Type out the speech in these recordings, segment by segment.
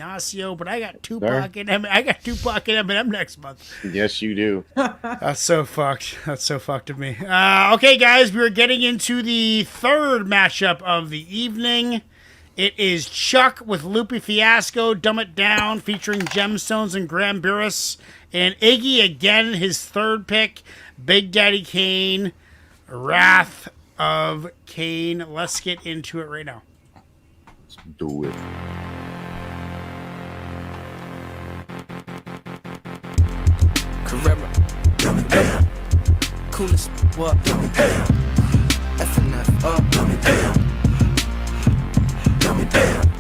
Ignacio, but I got Tupac and Eminem next month. Yes, you do. That's so fucked. That's so fucked of me. Okay, guys, we're getting into the third matchup of the evening. It is Chuck with LUPE Fiasco, Dumb It Down, featuring Gemstones and Graham Burris. And Iggy, again, his third pick, Big Daddy Kane, Wrath of Kane. Let's get into it right now. Let's do it. Carrera, coolest, what? FNF,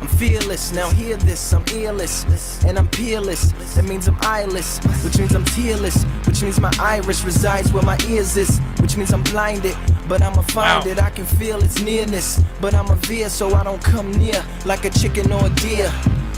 I'm fearless, now hear this, I'm earless, and I'm peerless, that means I'm eyeless, which means I'm tearless, which means my iris resides where my ears is, which means I'm blinded, but I'ma find it, I can feel its nearness, but I'm a veer so I don't come near, like a chicken or a deer.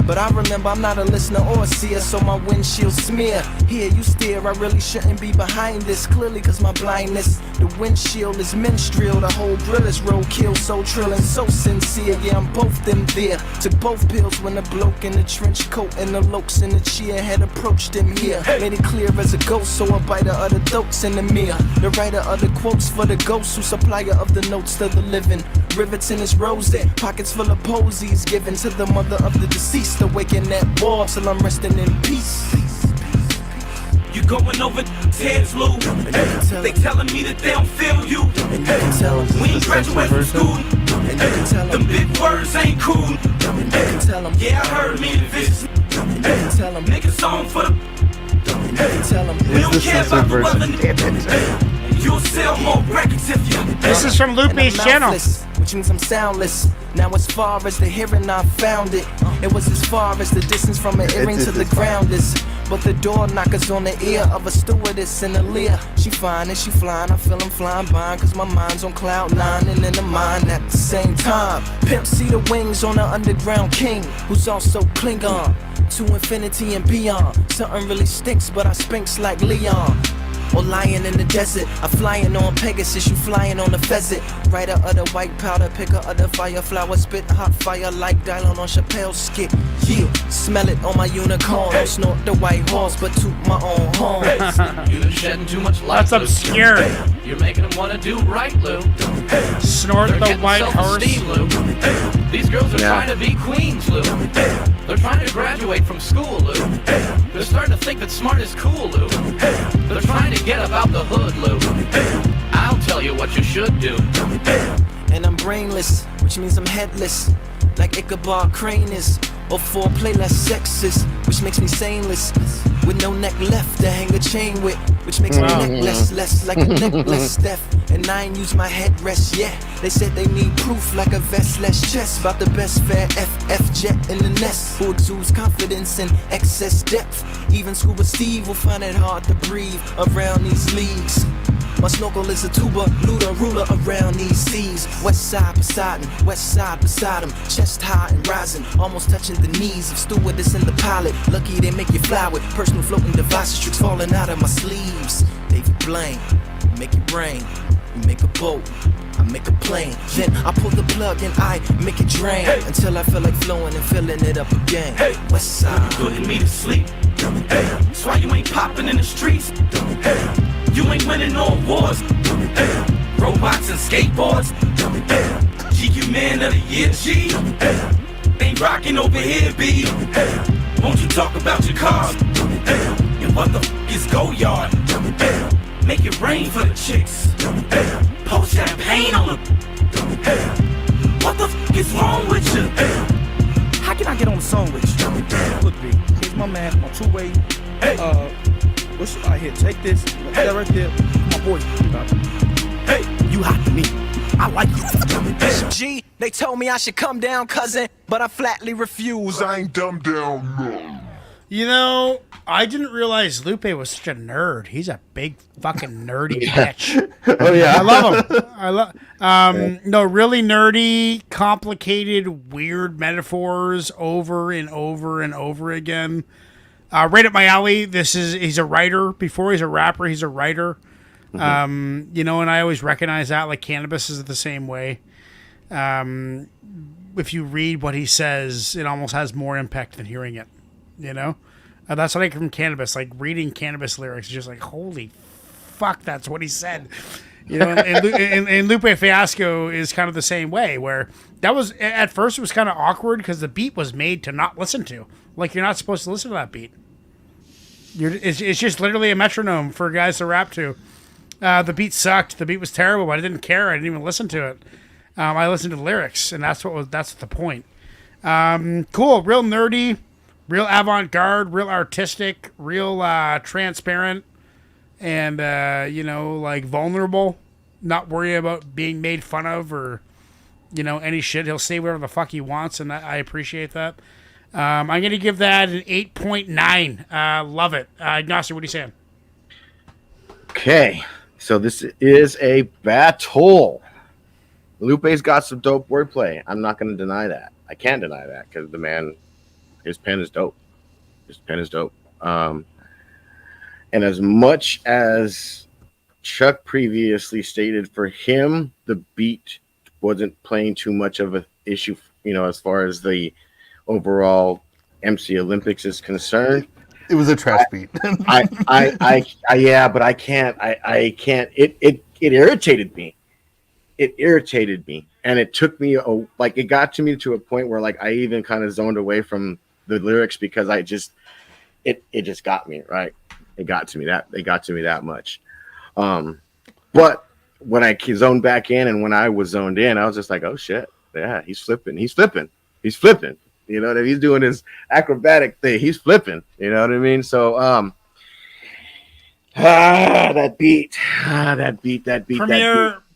But I remember I'm not a listener or a seer, so my windshield smear. Here you steer, I really shouldn't be behind this, clearly cause my blindness. The windshield is minstrel, the whole grill is roadkill, so trill and so sincere. Yeah, I'm both them there. Took both pills when the bloke in the trench coat and the lokes in the chair had approached him here. Made it clear as a ghost, so a biter of the dotes in the mirror. The writer of the quotes for the ghost, who supplier of the notes to the living. Rivets in his rosette, pockets full of posies given to the mother of the deceased. Awaken that wall till I'm resting in peace. You going over heads, Lou? They telling me that they don't feel you. We ain't graduate from school. Them big words ain't cool. Yeah, I heard me and vicious. Niggas on for the. We don't care about the weather. You'll sell more records if you. This is from Lupe's channel. Which means I'm soundless. Now as far as the hearing I found it, it was as far as the distance from an earring to the ground is. But the door knockers on the ear of a stewardess in a leer. She fine and she flying, I feel I'm flying by, cause my mind's on cloud nine and in the mind at the same time. Pimp see the wings on an underground king, who's also Klingon, to infinity and beyond. Something really stinks, but I spinks like Leon. Or lying in the desert, I'm flying on Pegasus, you flying on the pheasant. Writer of the white powder, picker of the fire flower, spit hot fire like Dylan on Chappelle's skit. Yeah, smell it on my unicorn. Don't snort the white horse, but toot my own horn. You've been shedding too much light. That's obscure. You're making them want to do right, Lou. Snort the white horse. Lou. These girls are trying to be queens, Lou. They're trying to graduate from school, Lou. They're starting to think that smart is cool, Lou. They're trying to get about the hood, Lou. I'll tell you what you should do. And I'm brainless, which means I'm headless, like Ichabod Crane is. Or foreplay less sexist, which makes me saneless. With no neck left to hang a chain with, which makes me necklace less like a necklace Steph. And I ain't use my headrest yet. They said they need proof like a vest less chest. About the best fair FF jet in the nest, who exudes confidence and excess depth. Even Scuba Steve will find it hard to breathe around these leagues. My snorkel is a tuba, looter, ruler around these seas. West side beside him, chest high and rising, almost touching the knees of stewardess and the pilot. Lucky they make you fly with personal floating devices, tricks falling out of my sleeves. David Blaine, you make your brain, you make a boat, I make a plane. Then I pull the plug and I make it drain until I feel like flowing and filling it up again. West side, putting me to sleep. That's why you ain't popping in the streets. You ain't winning no awards. Robots and skateboards. GQ Man of the Year, G. Ain't rocking over here, B. Won't you talk about your cars? And what the f is Go Yard? Make it rain for the chicks. Pour champagne on them. What the f is wrong with you? How can I get on the song with you? Look, B, here's my man, my two-way. What's right here? Take this. That right there. My boy. Hey, you hot to me. I like you. G, they told me I should come down, cousin, but I flatly refuse. I ain't dumbed down, no. You know, I didn't realize Lupe was such a nerd. He's a big fucking nerdy bitch. Oh yeah, I love him. I love. No, really nerdy, complicated, weird metaphors over and over and over again. Right up my alley. He's a writer. Before he's a rapper, he's a writer. You know, and I always recognize that. Like Cannabis is the same way. if you read what he says, it almost has more impact than hearing it. You know, that's what I get from Cannabis. Like reading Cannabis lyrics is just like, holy fuck, that's what he said. You know, and Lupe Fiasco is kind of the same way, where that was at first it was kind of awkward because the beat was made to not listen to. Like you're not supposed to listen to that beat. It's just literally a metronome for guys to rap to. The beat sucked. The beat was terrible, but I didn't care. I didn't even listen to it. I listened to the lyrics, and that's the point. Cool, real nerdy, real avant-garde, real artistic, real transparent, and like vulnerable. Not worry about being made fun of or any shit. He'll say whatever the fuck he wants, and I appreciate that. I'm gonna give that an 8.9. Love it. Ignacio, what are you saying? Okay, so this is a battle. Lupe's got some dope wordplay. I'm not going to deny that. I can't deny that because the man, his pen is dope. His pen is dope. And as much as Chuck previously stated, for him, the beat wasn't playing too much of an issue, as far as the overall MC Olympics is concerned. It was a trash beat. Yeah, but I can't. It irritated me. It irritated me, and it took me it got to me to a point where like I even kind of zoned away from the lyrics because it just got me, right. It got to me that much. But when I zoned back in, and when I was zoned in, I was just like, oh shit, yeah, he's flipping. You know what I mean? He's doing his acrobatic thing. He's flipping. You know what I mean? So that beat.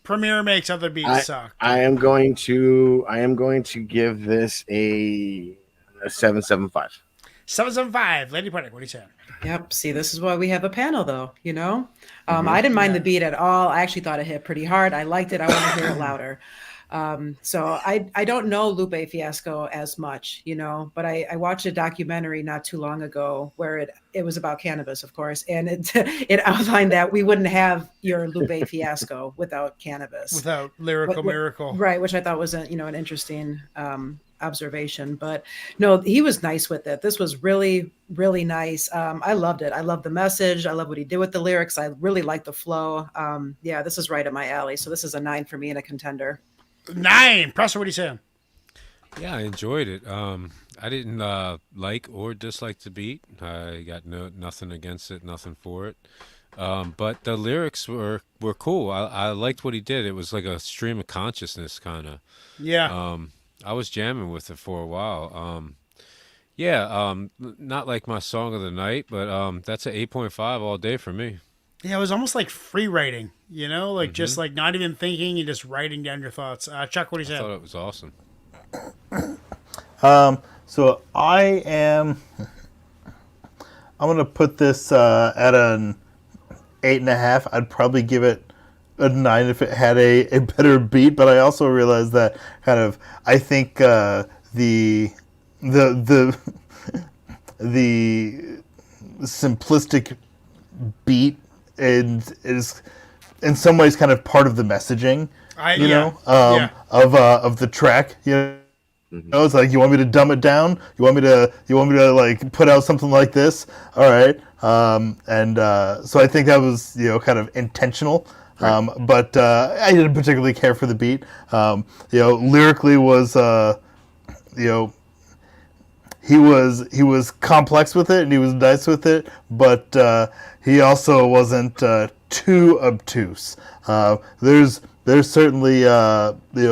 Premiere makes other beats suck. I am going to give this a 7.75. 7.75. Lady Poetic, what are you saying? Yep. See, this is why we have a panel, though. I didn't mind the beat at all. I actually thought it hit pretty hard. I liked it. I want to hear it louder. So I don't know Lupe Fiasco as much, but I watched a documentary not too long ago where it was about cannabis, of course, and it outlined that we wouldn't have your Lupe Fiasco without cannabis, without Lyrical Miracle, right? Which I thought was an interesting observation. But no, he was nice with it. This was really, really nice. I loved it. I loved the message. I love what he did with the lyrics. I really liked the flow. Yeah, this is right up my alley. So this is a 9 for me and a contender. 9. Presser, what are you saying? Yeah, I enjoyed it. I didn't like or dislike the beat. I got nothing against it, nothing for it. But the lyrics were cool. I liked what he did. It was like a stream of consciousness kind of. Yeah. I was jamming with it for a while. Not like my song of the night, but that's an 8.5 all day for me. Yeah, it was almost like free writing, just like not even thinking and just writing down your thoughts. Chuck, what do you say? I thought it was awesome. So I'm going to put this at an 8.5. I'd probably give it a 9 if it had a better beat, but I also realized that I think the simplistic beat is in some ways kind of part of the messaging, of the track. It's like, you want me to dumb it down? You want me to like put out something like this? All right. So I think that was kind of intentional. Right. But I didn't particularly care for the beat. Lyrically was he was complex with it and he was nice with it, but he also wasn't too obtuse. There's certainly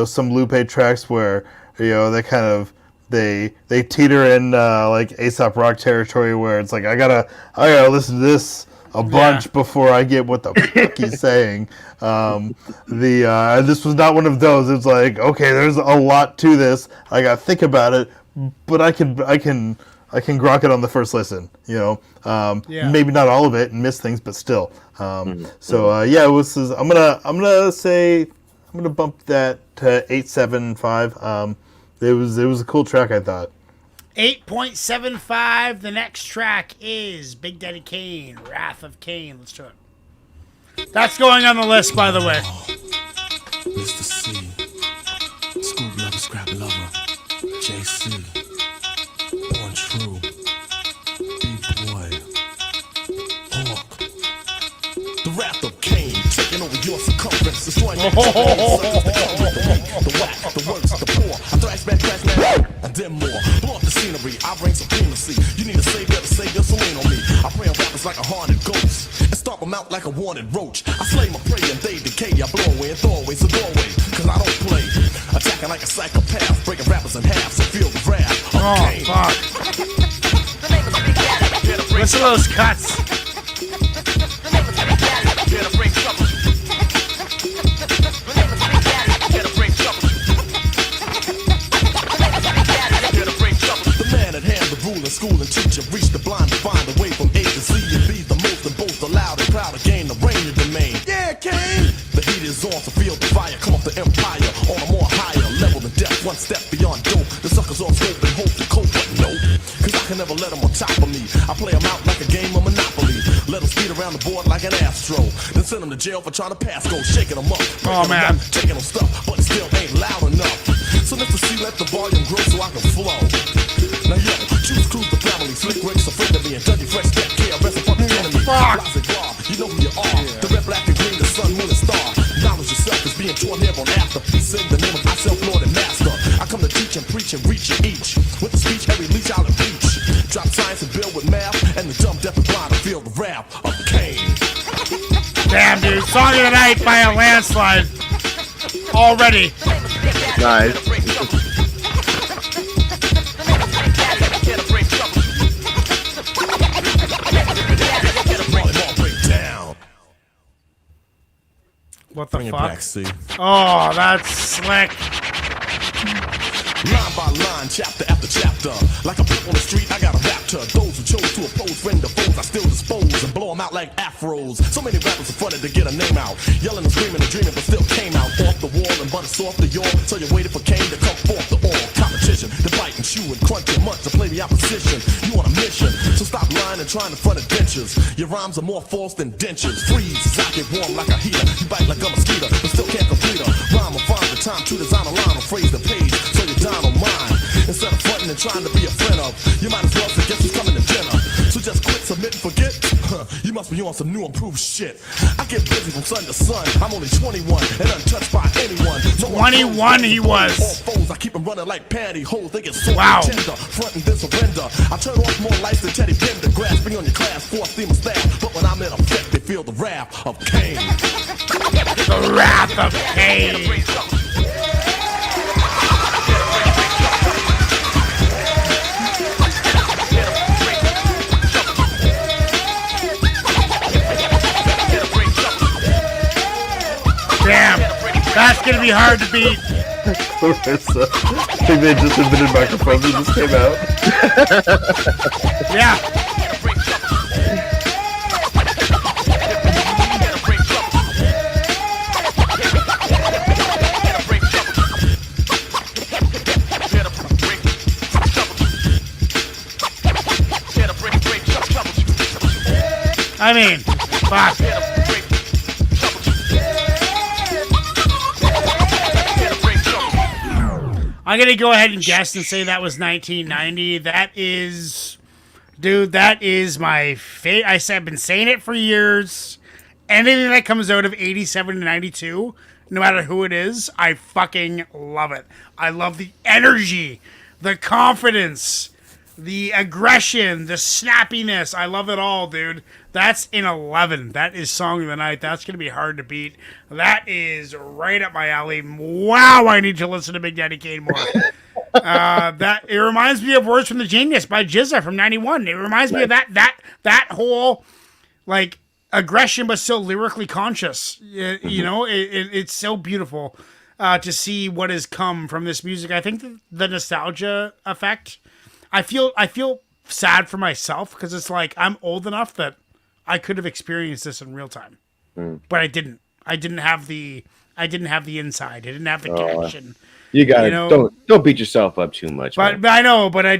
some Lupe tracks where they kind of they teeter in like A$AP Rock territory where it's like I gotta listen to this a bunch before I get what the fuck he's saying. This was not one of those. It's like, okay, there's a lot to this. I gotta think about it, but I can grok it on the first listen. Maybe not all of it and miss things, but still. So it was. I'm gonna bump that to 8.75. It was a cool track, I thought. 8.75. The next track is Big Daddy Kane, Wrath of Kane. Let's do it. That's going on the list, by the way. Mr. C, School Lover, Scrap Lover. Just destroying the whack, the works, the poor. I thrash man, and then more. Blow up the scenery, I bring supremacy. You need a savior to save your soul on me. I pray on rappers like a haunted ghost and stomp them out like a wanted roach. I slay my prey and they decay. I blow away and throw away, so go away, cause I don't play. Attacking like a psychopath, breaking rappers in half, so feel the wrath. Oh, fuck. Listen to those cuts. School and teacher reach the blind to find a way from A to Z and be the most and boast the loud and proud to gain the reign of the main. Yeah, Kane! The heat is on, so feel the fire. Come up the empire on a more higher level than death. One step beyond dope. The suckers on scope and hope to cope, but no. Cause I can never let them on top of me. I play them out like a game of Monopoly. Let them speed around the board like an Astro. Then send them to jail for trying to pass go, shaking them up. Oh, man. Taking them stuff, but it still ain't loud enough. So let the C let the volume grow so I can flow. Now yo, choose cruise the family, slick Rick's a friend of me, and Dougie Fresh can't care, rest of the enemy. Classic bar, you know who you are. The red, black, and green, the sun, moon, and star. Knowledge yourself is being torn here on after. Please sing the name of myself, Lord and Master. I come to teach and preach and reach you each. With the speech, every leech I'll impeach. Drop science and build with math, and the dumb, deaf, and blind to feel the rap of Kane. Damn, dude. Song of the night by a landslide. Already. Nice. What the Bring fuck? it back, see. Oh, that's slick. Line by line, chapter after chapter. Like a pimp on the street, I got a rap to those who chose to oppose friend to foes. I still dispose and blow them out like afros. So many rappers are funny to get a name out. Yelling and screaming and dreaming, but still came out off the wall and butter soft the yaw. So you waited for Kane to come forth the all. Competition, to bite and chew and crunch and munch to play the opposition. You on a mission, so stop lying and trying to front of dentures. Your rhymes are more false than dentures. Freeze, I get warm like a heater. You bite like a mosquito, but still can't complete a rhyme or find the time to design a line or phrase the page. So you down on mine. Instead of fronting and trying to be a friend of, you might as well say guess who's coming to dinner. So just quit, submit, and forget. You must be on some new improved shit. I get busy from sun to sun. I'm only 21 and untouched by anyone. No 21 he was. All foes, I keep them running like pantyhose. They get so Wow. tender, front and then surrender. I turn off more lights than Teddy Bender, grasping on your class, force theme of staff. But when I'm in effect, they feel the wrath of Kane. The wrath of Kane. Damn, that's gonna be hard to beat. Clarissa. I think they just invented microphones and just came out. Yeah. I mean, fuck. I'm going to go ahead and guess and say that was 1990. That is, dude, that is my favorite. I've been saying it for years. Anything that comes out of 87 to 92, no matter who it is, I fucking love it. I love the energy, the confidence, the aggression, the snappiness. I love it all, dude. That's in 11. That is Song of the Night. That's going to be hard to beat. That is right up my alley. Wow, I need to listen to Big Daddy Kane more. It reminds me of Words from the Genius by Jizza from 91. It reminds me of that whole, like, aggression but still lyrically conscious. You know, it's so beautiful to see what has come from this music. I think the nostalgia effect, I feel sad for myself because it's like I'm old enough that I could have experienced this in real time, but I didn't. I didn't have the inside. I didn't have the connection. You got to don't beat yourself up too much. But I know. But I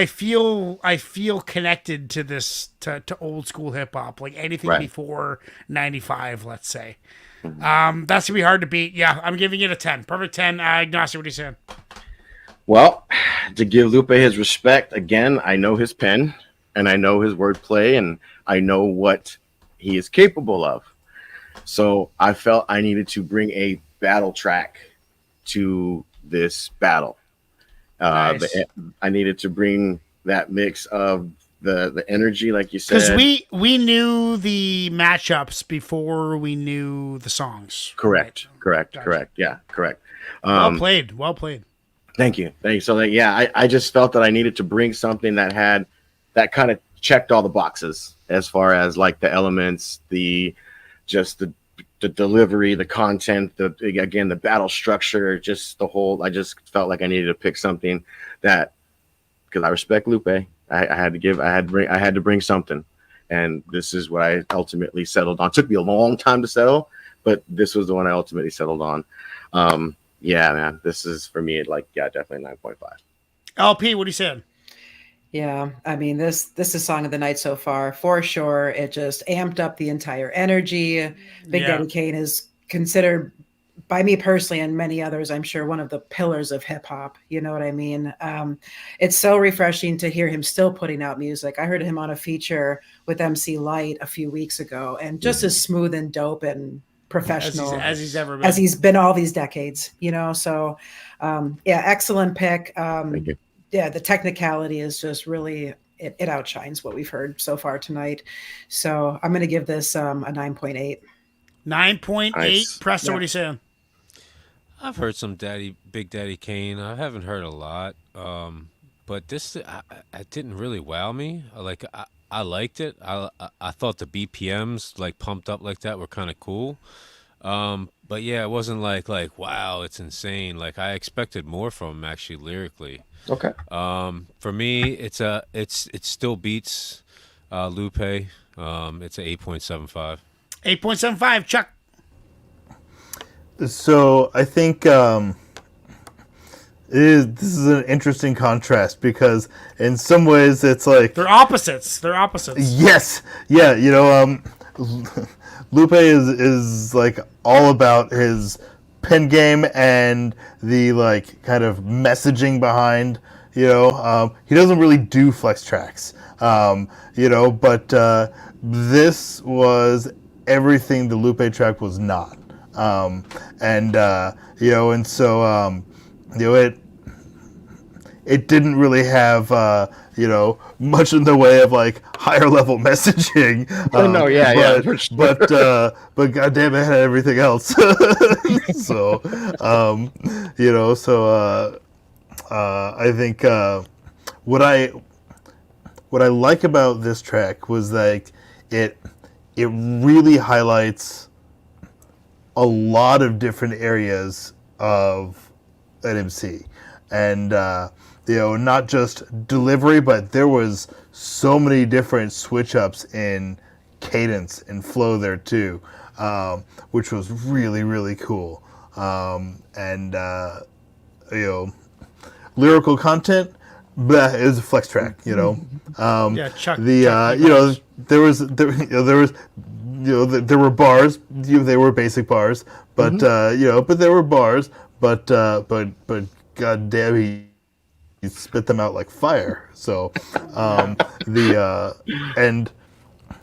feel connected to this to old school hip hop, like anything before 95, let's say. That's gonna be hard to beat. Yeah, I'm giving it a 10. Perfect 10. Ignacio, what are you saying? Well, to give Lupe his respect, again, I know his pen, and I know his wordplay, and I know what he is capable of. So I felt I needed to bring a battle track to this battle. Nice. I needed to bring that mix of the energy, like you said. Because we knew the matchups before we knew the songs. Correct. Right? Correct. Gotcha. Correct. Yeah. Correct. Well played. Well played. Thank you. Thank you. So that, yeah, I just felt that I needed to bring something that kind of checked all the boxes as far as like the elements, the delivery, the content, the battle structure, just the whole. I just felt like I needed to pick something that, because I respect Lupe, I had to bring something, and this is what I ultimately settled on. It took me a long time to settle, but this was the one I ultimately settled on. Yeah, man, this is for me definitely 9.5. LP, what are you saying? Yeah, I mean this is song of the night so far for sure. It just amped up the entire energy. Big Daddy Kane is considered by me personally and many others, I'm sure, one of the pillars of hip hop. You know what I mean? It's so refreshing to hear him still putting out music. I heard him on a feature with MC Light a few weeks ago, and just as smooth and dope and professional as he's ever been. As he's been all these decades, you know. So yeah, excellent pick. Thank you. Yeah, the technicality is just really it outshines what we've heard so far tonight. So I'm going to give this a 9.8. 9.8. Nice. Preston, what are you saying? I've heard some Big Daddy Kane. I haven't heard a lot, but this I didn't really wow me. I liked it. I thought the BPMs like pumped up like that were kind of cool. But yeah, it wasn't like wow, it's insane. Like I expected more from him actually lyrically. Okay. For me, it still beats Lupe. It's a 8.75. 8.75. Chuck. So I think this is an interesting contrast because in some ways it's like They're opposites. yes, yeah, you know, Lupe is like all about his pen game and the like kind of messaging behind. You know, he doesn't really do flex tracks. You know, but this was everything the Lupe track was not. And you know, and so you know, it didn't really have you know, much in the way of like higher level messaging. No, yeah, for sure. But goddamn, it had everything else. So you know, so I think what I like about this track was like it really highlights a lot of different areas of an MC, and you know, not just delivery, but there was so many different switch ups in cadence and flow there too, which was really, really cool. And you know, lyrical content, it was a flex track, you know. Yeah, Chuck. You know, there were bars. They were basic bars, but you know, but there were bars. But god damn, he spit them out like fire. So and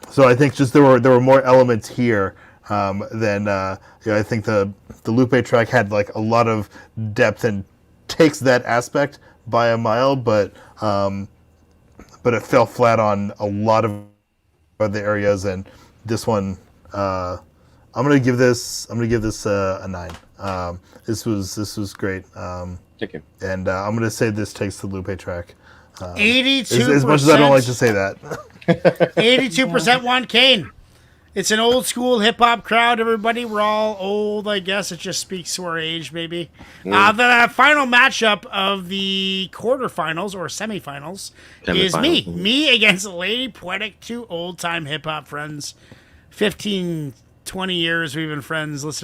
so I think just there were more elements here than you know, I think the Lupe track had like a lot of depth and takes that aspect by a mile, but it fell flat on a lot of other areas, and this one I'm gonna give this a 9. This was great. Thank you. And I'm gonna say this takes the Lupe track. 82%. As much as I don't like to say that. 82% want Kane. It's an old school hip hop crowd, everybody. We're all old, I guess. It just speaks to our age, maybe. The final matchup of the quarterfinals or semifinals is me. Me against Lady Poetic, 2 old time hip hop friends. 15, 20 years we've been friends. Listen.